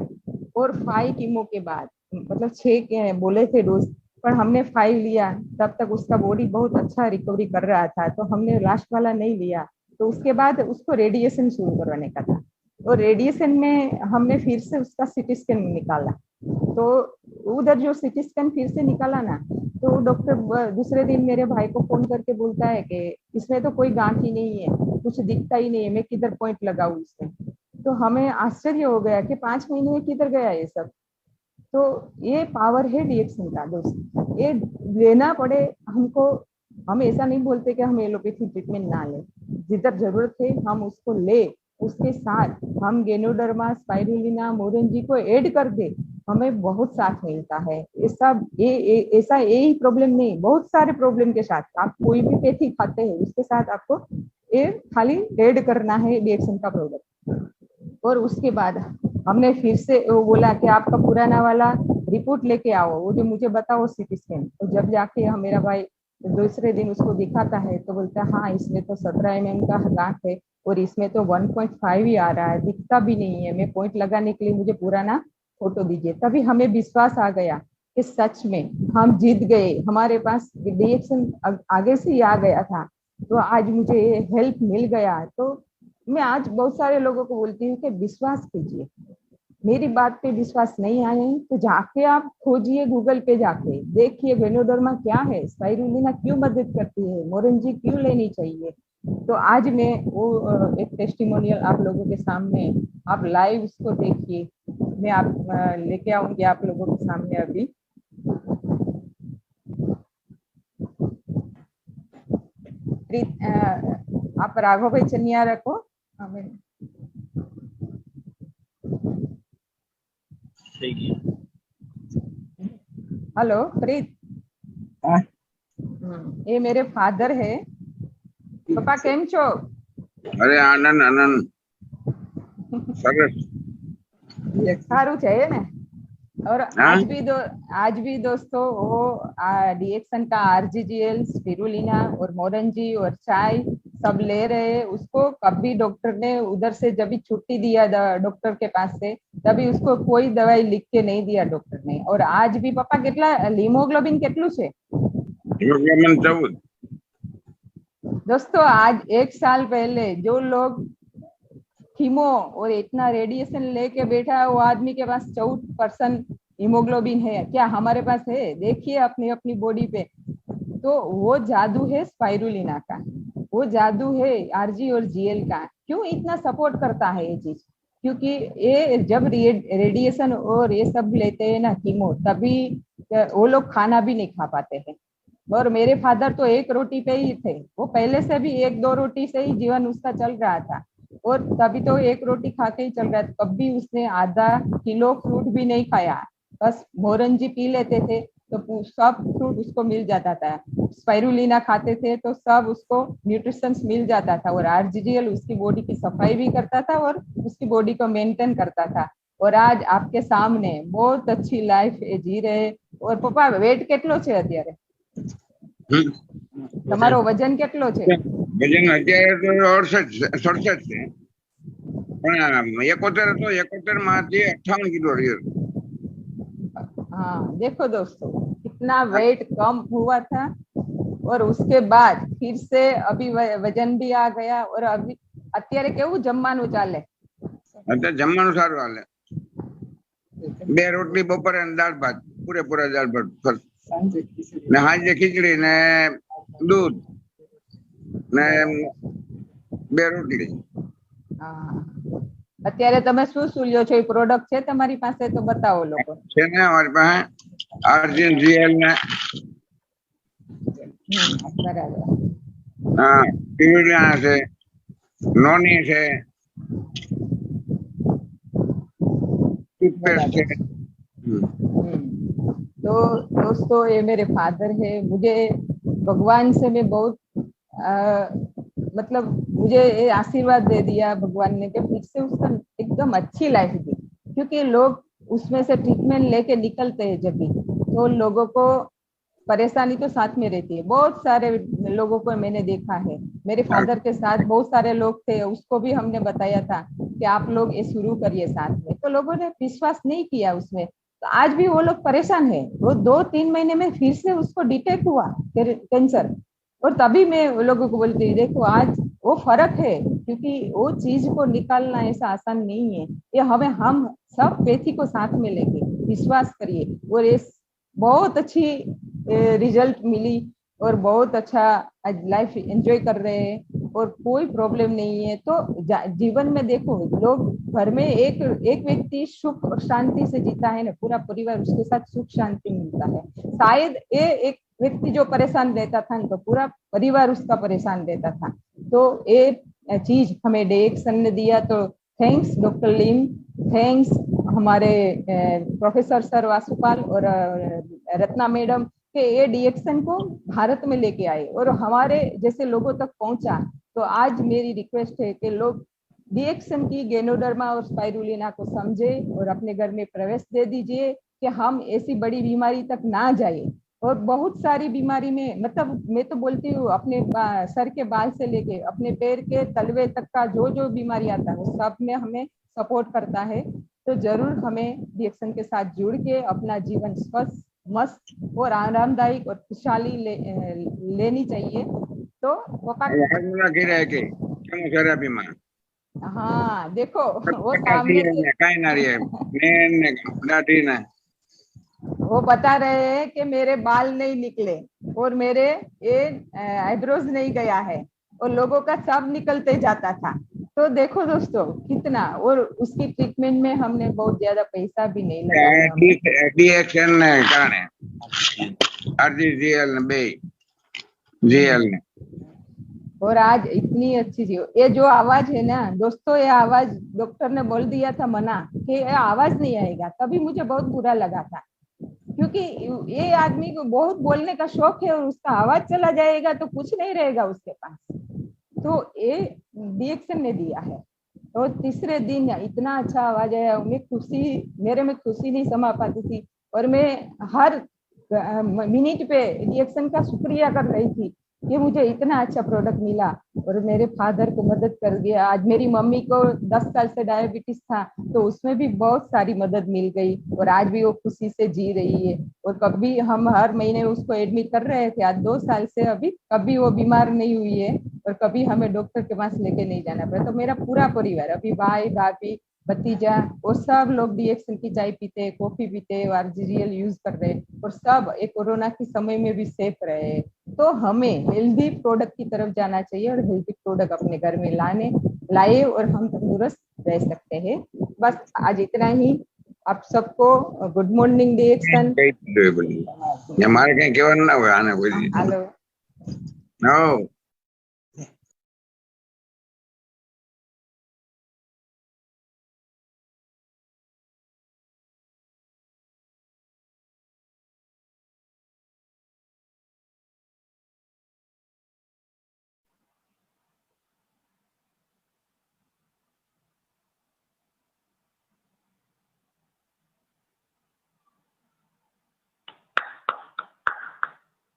और 5 कीमो के बाद मतलब 6 बोले थे डोज, पर हमने 5 लिया, तब तक उसका बॉडी बहुत अच्छा रिकवरी कर रहा था, तो हमने लास्ट वाला नहीं लिया। तो उसके बाद उसको रेडिएशन शुरू करवाने का था और रेडिएशन में हमने फिर से उसका सीटी स्कैन निकाला। तो उधर जो सीटी स्कैन फिर से निकाला ना, तो डॉक्टर दूसरे दिन मेरे भाई को फोन करके बोलता है कि इसमें तो कोई गांठ ही नहीं है, कुछ दिखता ही नहीं है, मैं किधर पॉइंट लगाऊं इसमें। तो हमें आश्चर्य हो गया कि 5 महीने में किधर गया ये सब। तो ये पावर है रिएक्शन का दोस्त, ये लेना पड़े हमको। हम ऐसा नहीं बोलते कि हम एलोपैथी ट्रीटमेंट ना लें, जिधर जरूरत है हम उसको ले, उसके साथ हम गैनोडर्मा स्पाइरुलिना मोरेंजी को ऐड कर दे, हमें बहुत साथ मिलता है। ऐसा ऐसा यही प्रॉब्लम नहीं, बहुत सारे प्रॉब्लम के साथ आप कोई भी पैथी खाते हैं उसके साथ आपको ये खाली ऐड करना है रिएक्शन का प्रोडक्ट। और उसके बाद हमने फिर से वो बोला कि आपका पुराना वाला रिपोर्ट लेके आओ, वो जो मुझे बताओ सीटी स्कैन। तो जब जाके हम मेरा भाई दूसरे दिन उसको दिखाता है तो बोलता है हाँ इसमें तो 17 mm का गांठ है और इसमें तो 1.5 ही आ रहा है, दिखता भी नहीं है, मैं पॉइंट लगाने के लिए मुझे पुराना फोटो दीजिए। तभी हमें विश्वास आ गया कि सच में हम जीत गए, हमारे पास रिएक्शन आगे से ही आ गया था, तो आज मुझे हेल्प मिल गया। तो मैं आज बहुत सारे लोगों को बोलती हूँ कि विश्वास कीजिए, मेरी बात पे विश्वास नहीं आए तो जाके आप खोजिए, गूगल पे जाके देखिए गैनोडर्मा क्या है, स्पाइरुलिना क्यों मदद करती है, मोरेंजी क्यों लेनी चाहिए। तो आज मैं वो एक टेस्टिमोनियल आप लोगों के सामने, आप लाइव उसको देखिए, मैं आप लेके आऊंगी आप लोगों के सामने अभी। आप राघव भाई चनिया रखो। हेलो प्रीत, ये मेरे फादर है, પપ્પા કેમ છો? અરે આનંદ આનંદ સરસ સારું છે ને? और हाँ? आज भी दोस्तों वो डीएक्सन का आरजीजीएल, स्पिरुलिना और मोरंजी और चाय सब ले रहे हैं। उसको कभी डॉक्टर ने उधर से जब भी छुट्टी दिया डॉक्टर के पास से, तभी उसको कोई दवाई लिख के नहीं दिया डॉक्टर ने। और आज भी पप्पा કેટલા हीमोग्लोबिन કેટલું છે? हीमोग्लोबिन 14। दोस्तों आज 1 साल पहले जो लोग कीमो और इतना रेडिएशन लेके बैठा है, वो आदमी के पास 14% हीमोग्लोबिन है। क्या हमारे पास है? देखिए अपनी अपनी बॉडी पे। तो वो जादू है स्पाइरुलिना का, वो जादू है आरजी और जीएल का। क्यों इतना सपोर्ट करता है ये चीज? क्योंकि ये जब रेडिएशन और ये सब लेते हैं ना कीमो, तभी वो लोग खाना भी नहीं खा पाते हैं। और मेरे फादर तो 1 रोटी पे ही थे, वो पहले से भी 1-2 रोटी से ही जीवन उसका चल रहा था, और तभी तो 1 रोटी खा के ही चल रहा था। कभी उसने आधा किलो फ्रूट भी नहीं खाया, बस मोरंजी पी लेते थे तो सब फ्रूट उसको मिल जाता था। स्पाइरुलिना खाते थे तो सब उसको न्यूट्रिशंस मिल जाता था। और आरजीजीएल उसकी बॉडी की सफाई भी करता था और उसकी बॉडी को मेंटेन करता था। और आज आपके सामने बहुत अच्छी लाइफ जी रहे। और पप्पा वेट કેટલો છે અત્યારે? તમારો વજન કેટલો છે? વજન અત્યારે તો 67 છે, પણ 71 હતો, 71 માંથી 58 કિલો રહ્યો। हाँ देखो दोस्तों कितना वेट कम हुआ था, और उसके बाद फिर से अभी वजन भी आ गया। और अभी અત્યારે કેવું જમવાનું ચાલે? અત્યારે જમવાનું સારું હાલે। 2 રોટલી બપોરે અને દાળ ભાત, પૂરેપૂરા દાળ ભાત, ને સાંજે ખીચડી ને દૂધ ને 2 રોટલી। અત્યારે તમે શું શું લ્યો છો? એ પ્રોડક્ટ છે તમારી પાસે તો બતાવો લોકો। છે ને અમારી પાસે આરજીજીએલ ને બરાબર, હા પિરુલિના છે, નોની છે, टूथपेस्ट है। तो दोस्तों ये मेरे फादर है। मुझे भगवान से मैं बहुत मतलब मुझे ये आशीर्वाद दे दिया भगवान ने कि फिर से उसका एकदम अच्छी लाइफ दी। क्योंकि लोग उसमें से ट्रीटमेंट लेके निकलते हैं जब भी, तो लोगों को परेशानी तो साथ में रहती है। बहुत सारे लोगों को मैंने देखा है, मेरे फादर के साथ बहुत सारे लोग थे, उसको भी हमने बताया था कि आप लोग ये शुरू करिए साथ में, तो लोगों ने विश्वास नहीं किया उसमें। तो आज भी वो लोग परेशान है। वो 2-3 महीने में फिर से उसको डिटेक्ट हुआ कैंसर। और तभी मैं लोगों को बोलती हूँ देखो आज वो फर्क है, क्योंकि वो चीज को निकालना ऐसा आसान नहीं है। ये हमें हम सब पैथी को साथ में लेके विश्वास करिए। और ये बहुत अच्छी रिजल्ट मिली और बहुत अच्छा आज लाइफ एंजॉय कर रहे हैं और कोई प्रॉब्लम नहीं है। तो जीवन में देखो लोग घर में एक व्यक्ति सुख और शांति से जीता है ना, पूरा परिवार उसके साथ सुख शांति मिलता है। शायद ये एक व्यक्ति जो परेशान रहता था तो पूरा परिवार उसका परेशान रहता था। तो ये चीज हमें डीएक्सन ने दिया, तो थैंक्स डॉक्टर लिम, थैंक्स हमारे प्रोफेसर सर वासुपाल और रत्ना मैडम के ये डीएक्सन को भारत में लेके आए और हमारे जैसे लोगों तक पहुंचा। तो आज मेरी रिक्वेस्ट है कि लोग डीएक्सन की गैनोडर्मा और स्पाइरुलिना को समझे और अपने घर में प्रवेश दे दीजिए कि हम ऐसी बड़ी बीमारी तक ना जाए। और बहुत सारी बीमारी में मतलब मैं तो बोलती हूँ अपने सर के बाल से लेके अपने पैर के तलवे तक का जो बीमारी आता है वो सब में हमें सपोर्ट करता है। तो जरूर हमें डीएक्सन के साथ जुड़ के अपना जीवन स्वस्थ, मस्त और आरामदायक और खुशहाली लेनी चाहिए। तो हाँ देखो वो सामने वो बता रहे हैं कि मेरे बाल नहीं निकले और मेरे ये आईब्रोज नहीं गया है और लोगों का सब निकलते जाता था। तो देखो दोस्तों कितना, और उसकी ट्रीटमेंट में हमने बहुत ज्यादा पैसा भी नहीं लगाया। डीएक्सन ने कारण आरजीजीएल ने जीएल ने। और आज इतनी अच्छी चीज, ये जो आवाज है ना दोस्तों, ये आवाज डॉक्टर ने बोल दिया था मना कि ये आवाज नहीं आएगा, तभी मुझे बहुत बुरा लगा था। क्योंकि ये आदमी को बहुत बोलने का शौक है और उसका आवाज चला जाएगा तो कुछ नहीं रहेगा उसके पास। तो ये DXN ने दिया है। तो तीसरे दिन इतना अच्छा आवाज आया, मेरे में खुशी नहीं समा पाती थी, और मैं हर मिनट पे DXN का शुक्रिया कर रही थी कि मुझे इतना अच्छा प्रोडक्ट मिला और मेरे फादर को मदद कर दिया। आज मेरी मम्मी को 10 साल से डायबिटीज था, तो उसमें भी बहुत सारी मदद मिल गई और आज भी वो खुशी से जी रही है। और कभी हम हर महीने उसको एडमिट कर रहे थे, आज 2 साल से अभी कभी वो बीमार नहीं हुई है और कभी हमें डॉक्टर के पास लेके नहीं जाना पड़ा। तो मेरा पूरा परिवार, अभी भाई भाभी भतीजा, वो सब लोग DXN की चाय पीते, कॉफी पीते, RGGL यूज कर रहे और सब एक कोरोना के समय में भी सेफ रहे। तो हमें हेल्दी प्रोडक्ट की तरफ जाना चाहिए और हेल्दी प्रोडक्ट अपने घर में लाए और हम तंदुरुस्त रह सकते हैं। बस आज इतना ही। आप सबको गुड मॉर्निंग DXN। मारे कहीं केवल ना हुआ आने कोई हेलो। नो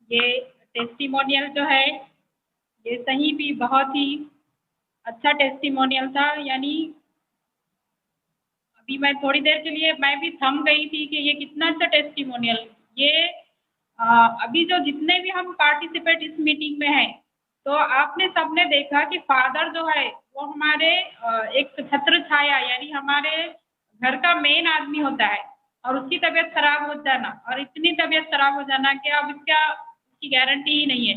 ये टेस्टिमोनियल जो है ये सही भी बहुत ही अच्छा टेस्टिमोनियल था। यानी अभी मैं थोड़ी देर के लिए मैं भी थम गई थी कि ये कितना अच्छा टेस्टिमोनियल। ये अभी जो जितने भी हम पार्टिसिपेट इस मीटिंग में हैं, तो आपने सबने देखा कि फादर जो है वो हमारे एक छत्र छाया यानी हमारे घर का मेन आदमी होता है, और उसकी तबीयत खराब हो जाना और इतनी तबीयत खराब हो जाना कि अब इसकी गारंटी ही नहीं है।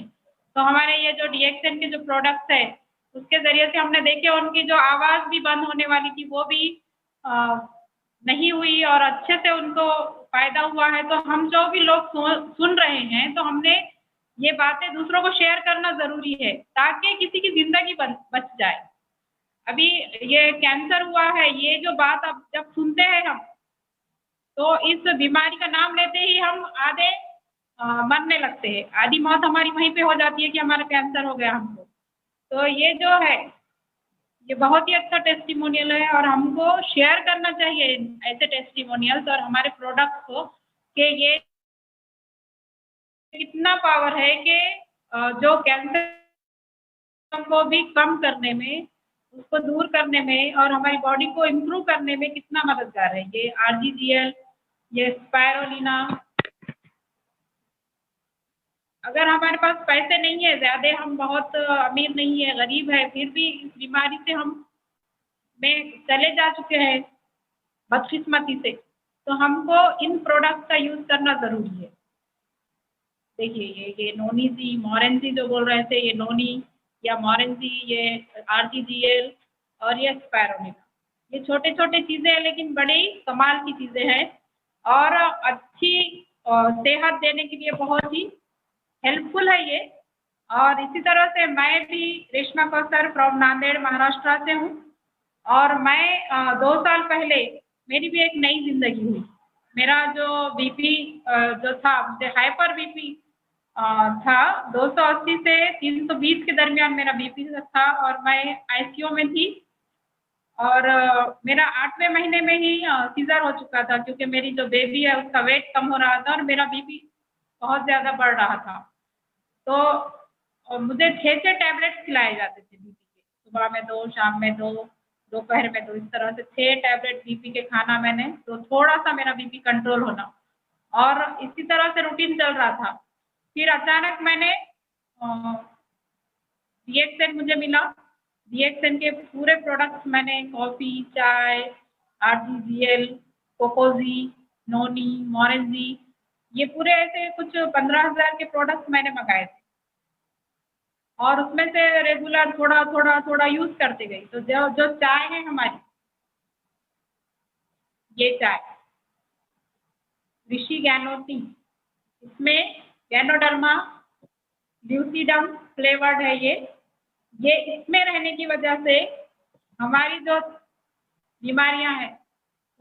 तो हमारे ये जो DXN के जो प्रोडक्ट्स है उसके जरिए से हमने देखे उनकी जो आवाज़ भी बंद होने वाली थी वो भी नहीं हुई और अच्छे से उनको फायदा हुआ है। तो हम जो भी लोग सुन रहे हैं, तो हमने ये बातें दूसरों को शेयर करना जरूरी है ताकि किसी की जिंदगी बच जाए। अभी ये कैंसर हुआ है, ये जो बात अब जब सुनते हैं हम, तो इस बीमारी का नाम लेते ही हम आधे मरने लगते हैं, आधी मौत हमारी वहीं पे हो जाती है कि हमारा कैंसर हो गया हमको। तो ये जो है ये बहुत ही अच्छा टेस्टिमोनियल है और हमको शेयर करना चाहिए ऐसे टेस्टिमोनियल्स और हमारे प्रोडक्ट्स को कि ये कितना पावर है कि जो कैंसर को भी कम करने में, उसको दूर करने में और हमारी बॉडी को इम्प्रूव करने में कितना मददगार है ये RGGL, ये स्पायरोलिना। अगर हमारे पास पैसे नहीं है ज़्यादा, हम बहुत अमीर नहीं है, गरीब है, फिर भी इस बीमारी से हम में चले जा चुके हैं बदकिस्मती से, तो हमको इन प्रोडक्ट का यूज़ करना ज़रूरी है। देखिए ये नोनी जी मोरेंजी जो बोल रहे थे, ये नोनी या मोरेंजी, ये RGGL और ये स्पायरोलिना, ये छोटे छोटे चीज़ें हैं लेकिन बड़ी कमाल की चीज़ें हैं और अच्छी सेहत देने के लिए बहुत ही हेल्पफुल है ये। और इसी तरह से मैं भी रेशमा कौसर फ्रॉम नांदेड़ महाराष्ट्र से हूँ और मैं 2 साल पहले मेरी भी एक नई जिंदगी हुई। मेरा जो BP जो था, मुझे हाइपर BP था, 280 से 320 के दरमियान मेरा BP था और मैं ICU में थी और मेरा 8वें महीने में ही सीजर हो चुका था क्योंकि मेरी जो बेबी है उसका वेट कम हो रहा था और मेरा BP बहुत ज़्यादा बढ़ रहा था। तो मुझे 6 टैबलेट्स खिलाए जाते थे BP के, सुबह में 2, शाम में 2, दोपहर में 2, इस तरह से 6 टैबलेट BP के खाना मैंने, तो थोड़ा सा मेरा BP कंट्रोल होना और इसी तरह से रूटीन चल रहा था। फिर अचानक मैंने DXN मुझे मिला, DXN के पूरे प्रोडक्ट्स मैंने कॉफ़ी, चाय, RGGL, कोकोजी, नोनी, मोरेंजी, ये पूरे ऐसे कुछ 15,000 के प्रोडक्ट्स मैंने मंगाए थे और उसमें से रेगुलर थोड़ा थोड़ा थोड़ा यूज़ करते गई। तो जो चाय है हमारी, ये चाय ऋषि गैनो टी, इसमें गैनोडर्मा ल्यूसीडम फ्लेवर्ड है ये इसमें रहने की वजह से हमारी जो बीमारियां हैं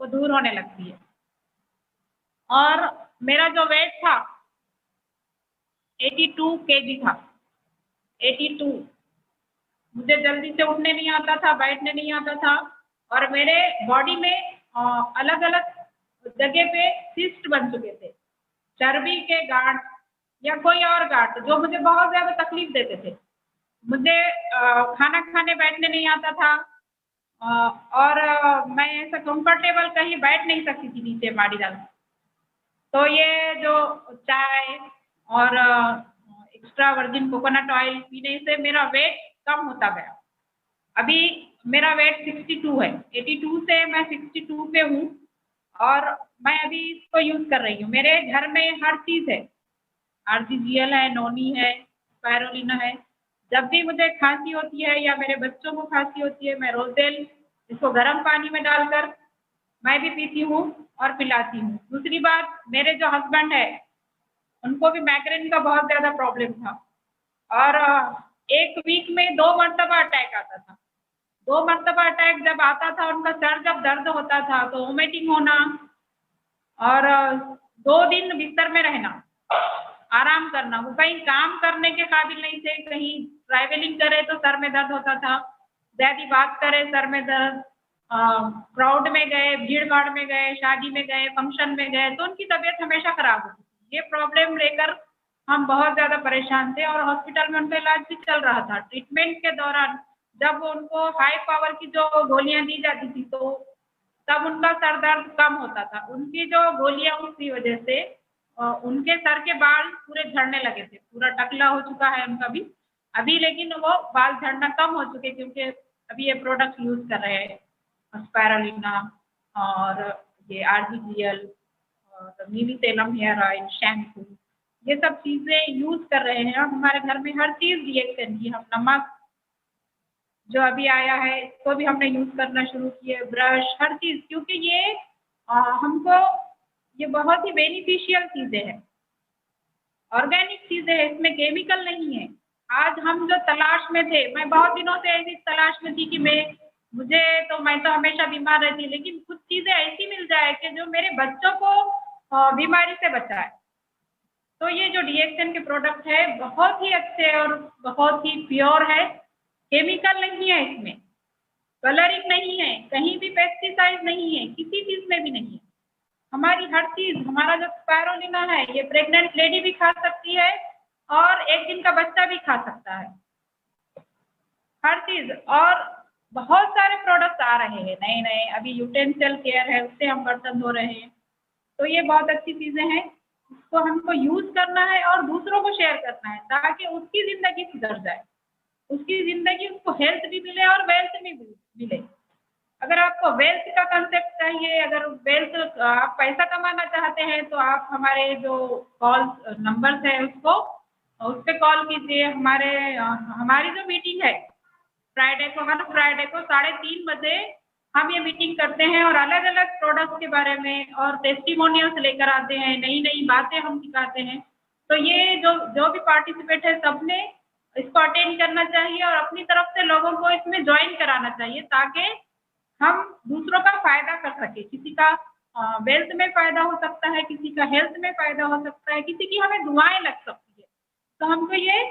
वो दूर होने लगती है। और मेरा जो वेट था 82 kg था, 82, मुझे जल्दी से उठने नहीं आता था, बैठने नहीं आता था, और मेरे बॉडी में अलग अलग जगह पे सिस्ट बन चुके थे, चर्बी के गांठ या कोई और गांठ जो मुझे बहुत ज्यादा तकलीफ देते थे। मुझे खाना खाने बैठने नहीं आता था, और मैं ऐसा कंफर्टेबल कहीं बैठ नहीं सकती थी नीचे माड़ी डाल। तो ये जो चाय और एक्स्ट्रा वर्जिन कोकोनट ऑयल पीने से मेरा वेट कम होता गया। अभी मेरा वेट 62 है, 82 से मैं 62 पे हूँ, और मैं अभी इसको यूज कर रही हूँ। मेरे घर में हर चीज है, RGGL है, नोनी है, स्पायरुलिना है। जब भी मुझे खांसी होती है या मेरे बच्चों को खांसी होती है, मैं रोजेल इसको गर्म पानी में डालकर मैं भी पीती हूँ और पिलाती हूँ। दूसरी बात, मेरे जो हस्बैंड है उनको भी माइग्रेन का बहुत ज्यादा प्रॉब्लम था, और एक वीक में 2 मरतबा अटैक आता था। 2 मरतबा अटैक जब आता था, उनका सर जब दर्द होता था तो वोमिटिंग होना, और 2 दिन बिस्तर में रहना, आराम करना। वो कहीं काम करने के काबिल नहीं थे, कहीं ट्रैवलिंग करे तो सर में दर्द होता था, ज्यादा बात करे सर में दर्द, क्राउड में गए, भीड़ भाड़ में गए, शादी में गए, फंक्शन में गए तो उनकी तबीयत हमेशा खराब होती थी। ये प्रॉब्लम लेकर हम बहुत ज्यादा परेशान थे, और हॉस्पिटल में उनका इलाज भी चल रहा था। ट्रीटमेंट के दौरान जब उनको हाई पावर की जो गोलियां दी जाती थी तो तब उनका सर दर्द कम होता था। उनकी जो गोलियां उसकी वजह से उनके सर के बाल पूरे झड़ने लगे थे, पूरा टकला हो चुका है उनका भी अभी, लेकिन वो बाल झड़ना कम हो चुके क्योंकि अभी ये प्रोडक्ट यूज कर रहे हैं, स्पायरुलिना और ये RGGL और नीलीतेलम हेयर ऑयल, शैम्पू, ये सब चीजें यूज कर रहे हैं। हमारे घर में हर चीज रिएक्शन की, हम नमक जो अभी आया है इसको भी हमने यूज करना शुरू किया, ब्रश, हर चीज, क्योंकि ये हमको ये बहुत ही बेनिफिशियल चीजें हैं, ऑर्गेनिक चीजें हैं, इसमें केमिकल नहीं है। आज हम जो तलाश में थे, मैं बहुत दिनों से ऐसी तलाश में थी कि मैं तो हमेशा बीमार रहती, लेकिन कुछ चीजें ऐसी मिल जाए कि जो मेरे बच्चों को बीमारी से बचाए। तो ये जो DXN के प्रोडक्ट है बहुत ही अच्छे और बहुत ही प्योर है, केमिकल नहीं है इसमें, कलरिंग नहीं है, कहीं भी पेस्टिसाइड नहीं है, किसी चीज में भी नहीं है। हमारी हर चीज, हमारा जो स्पायरुलिना है ये प्रेग्नेंट लेडी भी खा सकती है और 1 दिन का बच्चा भी खा सकता है, हर चीज। और बहुत सारे प्रोडक्ट्स आ रहे हैं नए नए, अभी यूटेंसिल केयर है, उससे हम बर्तन धो रहे हैं। तो ये बहुत अच्छी चीजें हैं, इसको हमको यूज करना है और दूसरों को शेयर करना है ताकि उसकी जिंदगी सुधर जाए, उसकी जिंदगी, उसको हेल्थ भी मिले और वेल्थ भी मिले। अगर आपको वेल्थ का कंसेप्ट चाहिए, अगर वेल्थ आप पैसा कमाना चाहते हैं तो आप हमारे जो कॉल नंबर्स है उस पर कॉल कीजिए। हमारी जो मीटिंग है फ्राइडे को, हर फ्राइडे को 3:30 बजे हम ये मीटिंग करते हैं और अलग अलग प्रोडक्ट्स के बारे में और टेस्टिमोनियल्स लेकर आते हैं, नई नई बातें हम सिखाते हैं। तो ये जो भी पार्टिसिपेट है सबने इसको अटेंड करना चाहिए और अपनी तरफ से लोगों को इसमें ज्वाइन कराना चाहिए ताकि हम दूसरों का फायदा कर सके। किसी का वेल्थ में फायदा हो सकता है, किसी का हेल्थ में फायदा हो सकता है, किसी की हमें दुआएं लग सकती है। तो हमको ये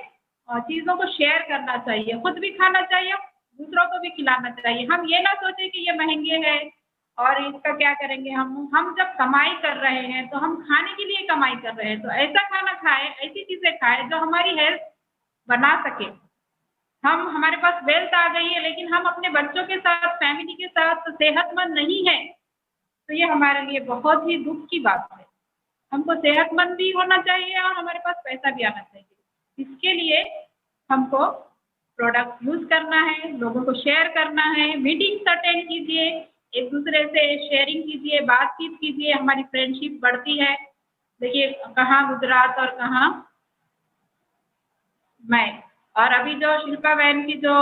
चीजों को शेयर करना चाहिए, खुद भी खाना चाहिए, दूसरों को भी खिलाना चाहिए। हम ये ना सोचे कि ये महंगे हैं और इसका क्या करेंगे। हम जब कमाई कर रहे हैं तो हम खाने के लिए कमाई कर रहे हैं, तो ऐसा खाना खाएं, ऐसी चीजें खाएं जो हमारी हेल्थ बना सके। हमारे पास वेल्थ आ गई है लेकिन हम अपने बच्चों के साथ, फैमिली के साथ सेहतमंद नहीं है, तो ये हमारे लिए बहुत ही दुख की बात है। हमको सेहतमंद भी होना चाहिए और हमारे पास पैसा भी आना चाहिए। इसके लिए हमको प्रोडक्ट यूज करना है, लोगों को शेयर करना है, मीटिंग्स अटेंड कीजिए, एक दूसरे से शेयरिंग कीजिए, बातचीत कीजिए, हमारी फ्रेंडशिप बढ़ती है। देखिए कहाँ गुजरात और कहाँ मैं, और अभी जो शिल्पा बहन की जो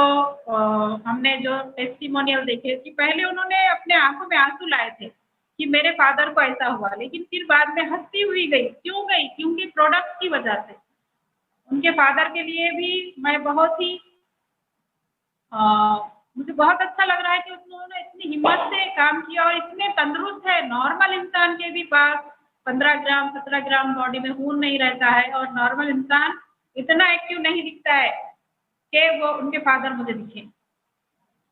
हमने जो टेस्टिमोनियल देखे कि पहले उन्होंने अपने आंखों में आंसू लाए थे कि मेरे फादर को ऐसा हुआ, लेकिन फिर बाद में हंसती हुई गई। क्यों गई? क्योंकि प्रोडक्ट की वजह से। उनके फादर के लिए भी मैं बहुत ही मुझे बहुत अच्छा लग रहा है कि उन्होंने इतनी हिम्मत से काम किया और इतने तंदुरुस्त है। नॉर्मल इंसान के भी पास 15 ग्राम 17 ग्राम बॉडी में खून नहीं रहता है और नॉर्मल इंसान इतना एक्टिव नहीं दिखता है। कि वो उनके फादर मुझे दिखे।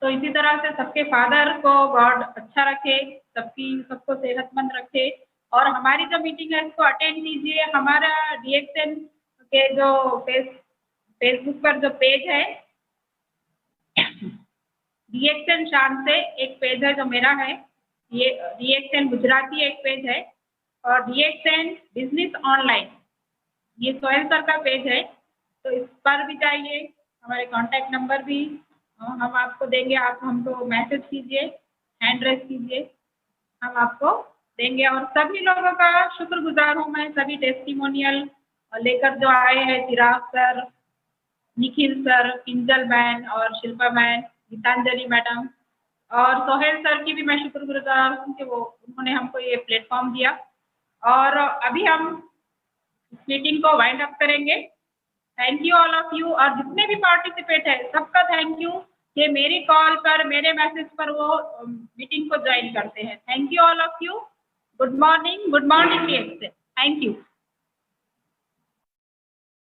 तो इसी तरह से सबके फादर को गॉड अच्छा रखे, सबको सेहतमंद रखे। और हमारी जो मीटिंग है इसको अटेंड कीजिए। हमारा DXN के जो फेसबुक पर जो पेज है, DXN शान से एक पेज है जो मेरा है, ये DXN गुजराती एक पेज है, और DXN बिजनेस ऑनलाइन ये सोहेल सर का पेज है। तो इस पर भी जाइए, हमारे कांटेक्ट नंबर भी हम आपको देंगे, आप हमको मैसेज कीजिए, हैंड रेस कीजिए, हम आपको देंगे। और सभी लोगों का शुक्रगुजार हूँ मैं, सभी टेस्टिमोनियल लेकर जो आए हैं, Chirag sir, Nikhil sir, Kinjal ma'am और शिल्पा मैन, गीतांजलि मैडम और सोहेल सर की भी मैं शुक्रगुजार हूँ कि उन्होंने हमको ये प्लेटफॉर्म दिया। और अभी हम इस मीटिंग को वाइंड अप करेंगे। Thank you all of you, और जितने भी पार्टिसिपेट है सबका थैंक यू कि मेरी कॉल पर, मेरे मैसेज पर वो मीटिंग को ज्वाइन करते हैं। Thank you all of you. Good morning DXN। Thank you.